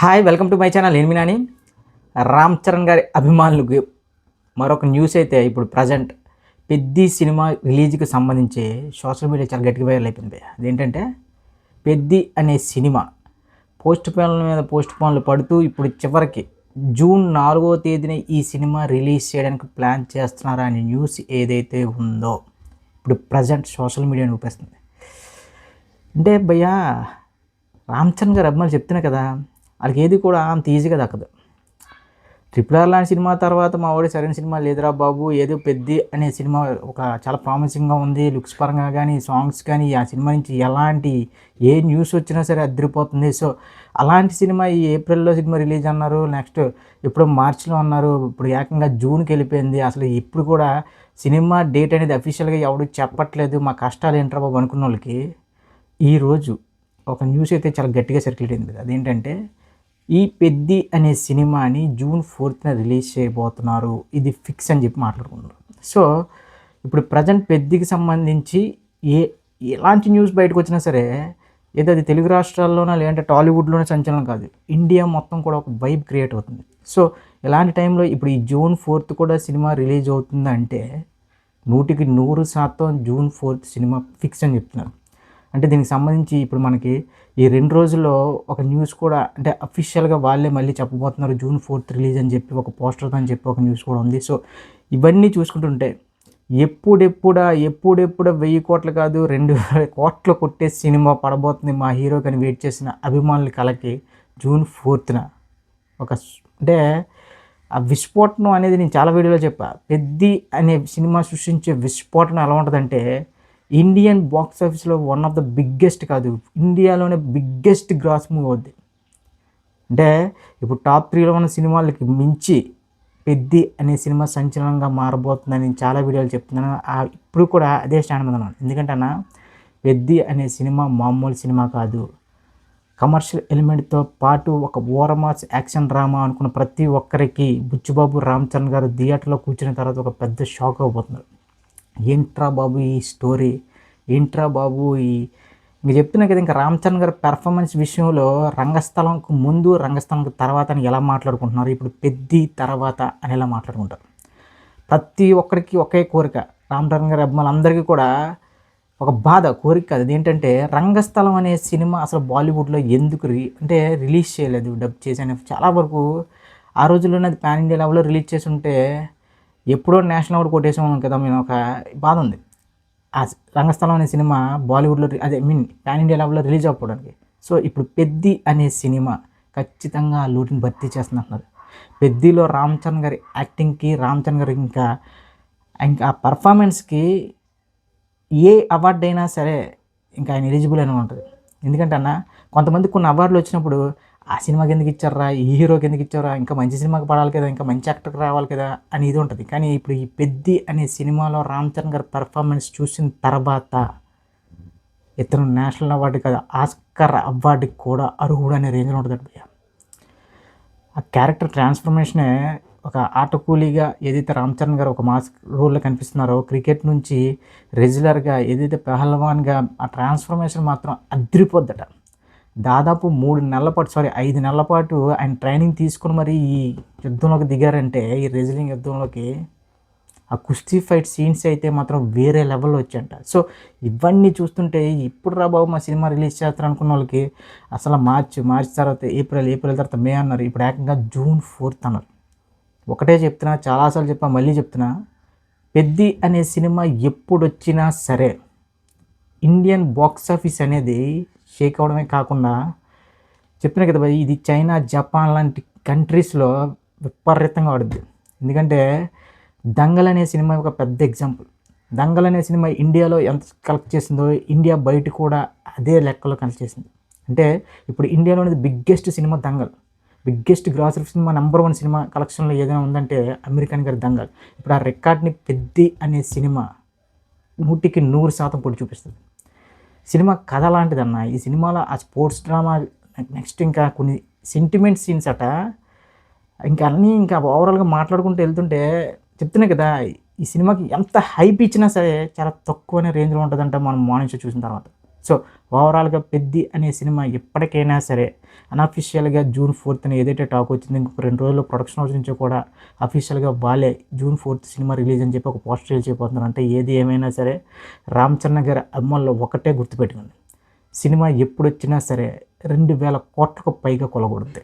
Hi welcome to my channel. నేను మీ నాని. రామ్ చరణ్ గారి అభిమానులకు మరొక న్యూస్ అయితే ఇప్పుడు ప్రజెంట్ పెద్ది సినిమా రిలీజ్కి సంబంధించి సోషల్ మీడియా చాలా గట్టిగా వైరల్ అయిపోయింది. అదేంటంటే పెద్ది అనే సినిమా పోస్ట్ పోన్ల మీద పోస్ట్ పోన్లు పడుతూ ఇప్పుడు చివరికి జూన్ 4వ తేదీన ఈ సినిమా రిలీజ్ చేయడానికి ప్లాన్ చేస్తున్నారా అనే న్యూస్ ఏదైతే ఉందో ఇప్పుడు ప్రజెంట్ సోషల్ మీడియాని ఊపేస్తుంది. అంటే భయ్యా రామ్ చరణ్ గారు అభిమానులు చెప్తున్నా కదా, వాళ్ళకి ఏది కూడా అంత ఈజీగా దక్కదు. ట్రిపుల్ ఆర్ లాంటి సినిమా తర్వాత మా వాడి సరైన సినిమా లేదురా బాబు, ఏదో పెద్ది అనే సినిమా ఒక చాలా ప్రామిసింగ్గా ఉంది, లుక్స్ పరంగా కానీ సాంగ్స్ కానీ ఆ సినిమా నుంచి ఎలాంటి ఏ న్యూస్ వచ్చినా సరే అదిరిపోతుంది. సో అలాంటి సినిమా ఈ ఏప్రిల్లో సినిమా రిలీజ్ అన్నారు, నెక్స్ట్ ఇప్పుడు మార్చిలో అన్నారు, ఇప్పుడు ఏకంగా జూన్కి వెళ్ళిపోయింది. అసలు ఇప్పుడు కూడా సినిమా డేట్ అనేది అఫీషియల్గా ఎవడు చెప్పట్లేదు. మా కష్టాలు ఏంట్రా బాబు అనుకున్న వాళ్ళకి ఈరోజు ఒక న్యూస్ అయితే చాలా గట్టిగా సర్క్యులేట్ అయింది. అదేంటంటే ఈ పెద్ది అనే సినిమాని జూన్ 4న రిలీజ్ చేయబోతున్నారు, ఇది ఫిక్స్ అని చెప్పి మాట్లాడుకుంటున్నారు. సో ఇప్పుడు ప్రజెంట్ పెద్దికి సంబంధించి ఎలాంటి న్యూస్ బయటకు వచ్చినా సరే, ఏదో అది తెలుగు రాష్ట్రాల్లోనో లేదంటే టాలీవుడ్లోనే సంచలనం కాదు, ఇండియా మొత్తం కూడా ఒక వైబ్ క్రియేట్ అవుతుంది. సో ఇలాంటి టైంలో ఇప్పుడు ఈ జూన్ 4th కూడా సినిమా రిలీజ్ అవుతుందంటే 100% జూన్ 4th సినిమా ఫిక్స్ అని చెప్తున్నారు. అంటే దీనికి సంబంధించి ఇప్పుడు మనకి ఈ 2 రోజుల్లో ఒక న్యూస్ కూడా, అంటే అఫీషియల్గా వాళ్ళే మళ్ళీ చెప్పబోతున్నారు జూన్ 4th రిలీజ్ అని చెప్పి, ఒక పోస్టర్ అని చెప్పి ఒక న్యూస్ కూడా ఉంది. సో ఇవన్నీ చూసుకుంటుంటే ఎప్పుడెప్పుడా 1000 కోట్లు కాదు 2000 కోట్లు కొట్టే సినిమా పడబోతుంది మా హీరోకి అని వెయిట్ చేసిన అభిమానుల కలకి జూన్ 4th ఒక అంటే ఆ విస్ఫోటనం అనేది నేను చాలా వీడియోలో చెప్పా. పెద్ది అనే సినిమా సృష్టించే విస్ఫోటనం ఎలా ఉంటుందంటే ఇండియన్ బాక్స్ ఆఫీస్లో వన్ ఆఫ్ ద బిగ్గెస్ట్ కాదు, ఇండియాలోనే బిగ్గెస్ట్ గ్రాస్ మూవ్ అవుద్ది. అంటే ఇప్పుడు టాప్ 3లో ఉన్న సినిమాలకి మించి పెద్ది అనే సినిమా సంచలనంగా మారబోతుందని నేను చాలా వీడియోలు చెప్తున్నాను. ఇప్పుడు కూడా అదే స్టాండ్ మీద ఉన్నాను. ఎందుకంటే అన్న పెద్ది అనే సినిమా మామూలు సినిమా కాదు. కమర్షియల్ ఎలిమెంట్తో పాటు ఒక ఓరమాస్ యాక్షన్ డ్రామా అనుకున్న ప్రతి ఒక్కరికి బుచ్చిబాబు రామ్ చరణ్ గారు థియేటర్లో కూర్చున్న తర్వాత ఒక పెద్ద షాక్ అవబోతున్నారు. ఏంట్రా బాబు ఈ స్టోరీ, ఏంట్రా బాబు ఇంక చెప్తున్నా కదా. ఇంకా రామ్ చరణ్ గారి పెర్ఫార్మెన్స్ విషయంలో రంగస్థలంకు ముందు రంగస్థలంకు తర్వాత అని ఎలా మాట్లాడుకుంటున్నారు, ఇప్పుడు పెద్ది తర్వాత అని ఎలా మాట్లాడుకుంటారు. ప్రతి ఒక్కరికి ఒకే కోరిక, రామ్ చరణ్ గారి అభిమానులందరికీ కూడా ఒక బాధ, కోరిక కాదు. అదేంటంటే రంగస్థలం అనే సినిమా అసలు బాలీవుడ్లో ఎందుకు అంటే రిలీజ్ చేయలేదు, డబ్ చేసి అని చాలా వరకు ఆ రోజుల్లోనే అది పాన్ ఇండియా లెవెల్లో రిలీజ్ చేసి ఉంటే ఎప్పుడో నేషనల్ అవార్డు కొట్టేసాం కదా. నేను ఒక బాధ ఉంది ఆ రంగస్థలం అనే సినిమా బాలీవుడ్లో పాన్ ఇండియా లెవెల్లో రిలీజ్ అవ్వడానికి. సో ఇప్పుడు పెద్ది అనే సినిమా ఖచ్చితంగా ఆ లోటుని భర్తీ చేస్తున్నారు. పెద్దిలో రామ్ చరణ్ గారి యాక్టింగ్కి, రామ్ చరణ్ గారి ఇంకా ఆ పర్ఫార్మెన్స్కి ఏ అవార్డు అయినా సరే ఇంకా ఆయన ఎలిజిబుల్ అని ఉంటుంది. ఎందుకంటే అన్న కొంతమంది కొన్ని అవార్డులు వచ్చినప్పుడు ఆ సినిమాకి ఎందుకు ఇచ్చారా, ఈ హీరోకి ఎందుకు ఇచ్చారా, ఇంకా మంచి సినిమాకి పడాలి కదా, ఇంకా మంచి యాక్టర్కి రావాలి కదా అని ఇది ఉంటుంది. కానీ ఇప్పుడు ఈ పెద్ది అనే సినిమాలో రామ్ చరణ్ గారి పర్ఫార్మెన్స్ చూసిన తర్వాత ఇతను నేషనల్ అవార్డు కదా ఆస్కర్ అవార్డుకి కూడా అర్హుడు అనే రేంజ్లో ఉంటుంది. ఆ క్యారెక్టర్ ట్రాన్స్ఫర్మేషనే ఒక ఆటకూలీగా ఏదైతే రామ్ చరణ్ గారు ఒక మాస్ రోల్లో కనిపిస్తున్నారో, క్రికెట్ నుంచి రెగ్యులర్గా ఏదైతే పెహల్వాన్గా ఆ ట్రాన్స్ఫర్మేషన్ మాత్రం అదిరిపోద్దట. దాదాపు 5 నెలల పాటు ఆయన ట్రైనింగ్ తీసుకుని మరి ఈ యుద్ధంలోకి దిగారంటే, ఈ రెజ్లింగ్ యుద్ధంలోకి ఆ కుస్తీ ఫైట్ సీన్స్ అయితే మాత్రం వేరే లెవెల్లో వచ్చాయంట. సో ఇవన్నీ చూస్తుంటే ఇప్పుడు రా బాబు మా సినిమా రిలీజ్ చేస్తారు అనుకున్న వాళ్ళకి అసలు మార్చి తర్వాత ఏప్రిల్ తర్వాత మే అన్నారు, ఇప్పుడు ఏకంగా జూన్ 4th అన్నారు. ఒకటే చెప్తున్నా, చాలాసార్లు చెప్పా, మళ్ళీ చెప్తున్నా, పెద్ది అనే సినిమా ఎప్పుడు వచ్చినా సరే ఇండియన్ బాక్స్ ఆఫీస్ అనేది షేక్ అవడమే కాకుండా, చెప్పిన కదా ఇది చైనా, జపాన్ లాంటి కంట్రీస్లో విపరీతంగా ఆడుద్ది. ఎందుకంటే దంగల్ అనే సినిమా ఒక పెద్ద ఎగ్జాంపుల్. దంగల్ అనే సినిమా ఇండియాలో ఎంత కలెక్ట్ చేసిందో ఇండియా బయట కూడా అదే లెక్కలో కలెక్ట్ చేసింది. అంటే ఇప్పుడు ఇండియాలోని biggest cinema Dangal, biggest grocery cinema, number 1 cinema కలెక్షన్లో ఏదైనా ఉందంటే అమెరికన్ గారి దంగల్. ఇప్పుడు ఆ రికార్డ్ని పెద్ది అనే సినిమా 100% పొడి చూపిస్తుంది. సినిమా కథ లాంటిదన్న. ఈ సినిమాలో ఆ స్పోర్ట్స్ డ్రామా, నెక్స్ట్ ఇంకా కొన్ని సెంటిమెంట్ సీన్స్ అట, ఇంకా అన్నీ ఇంకా ఓవరాల్గా మాట్లాడుకుంటూ వెళ్తుంటే చెప్తున్నా కదా, ఈ సినిమాకి ఎంత హైప్ ఇచ్చినా సరే చాలా తక్కువనే రేంజ్లో ఉంటుందంట మనం మార్నింగ్ షో చూసిన తర్వాత. సో ఓవరాల్గా పెద్ది అనే సినిమా ఎప్పటికైనా సరే అన్అఫిషియల్గా జూన్ 4th ఏదైతే టాక్ వచ్చిందో ఇంకొక 2 రోజుల్లో ప్రొడక్షన్ హౌస్ నుంచి కూడా అఫీషియల్గా వాళ్ళే జూన్ 4th సినిమా రిలీజ్ అని చెప్పి ఒక పోస్టర్ రిలీజ్ చేయబోతున్నారు. అంటే ఏది ఏమైనా సరే రామ్ చరణ్ గారి అభిమానులు ఒకటే గుర్తుపెట్టుకోండి, సినిమా ఎప్పుడొచ్చినా సరే 2,000 కోట్లకు పైగా కొలగొడుద్ది.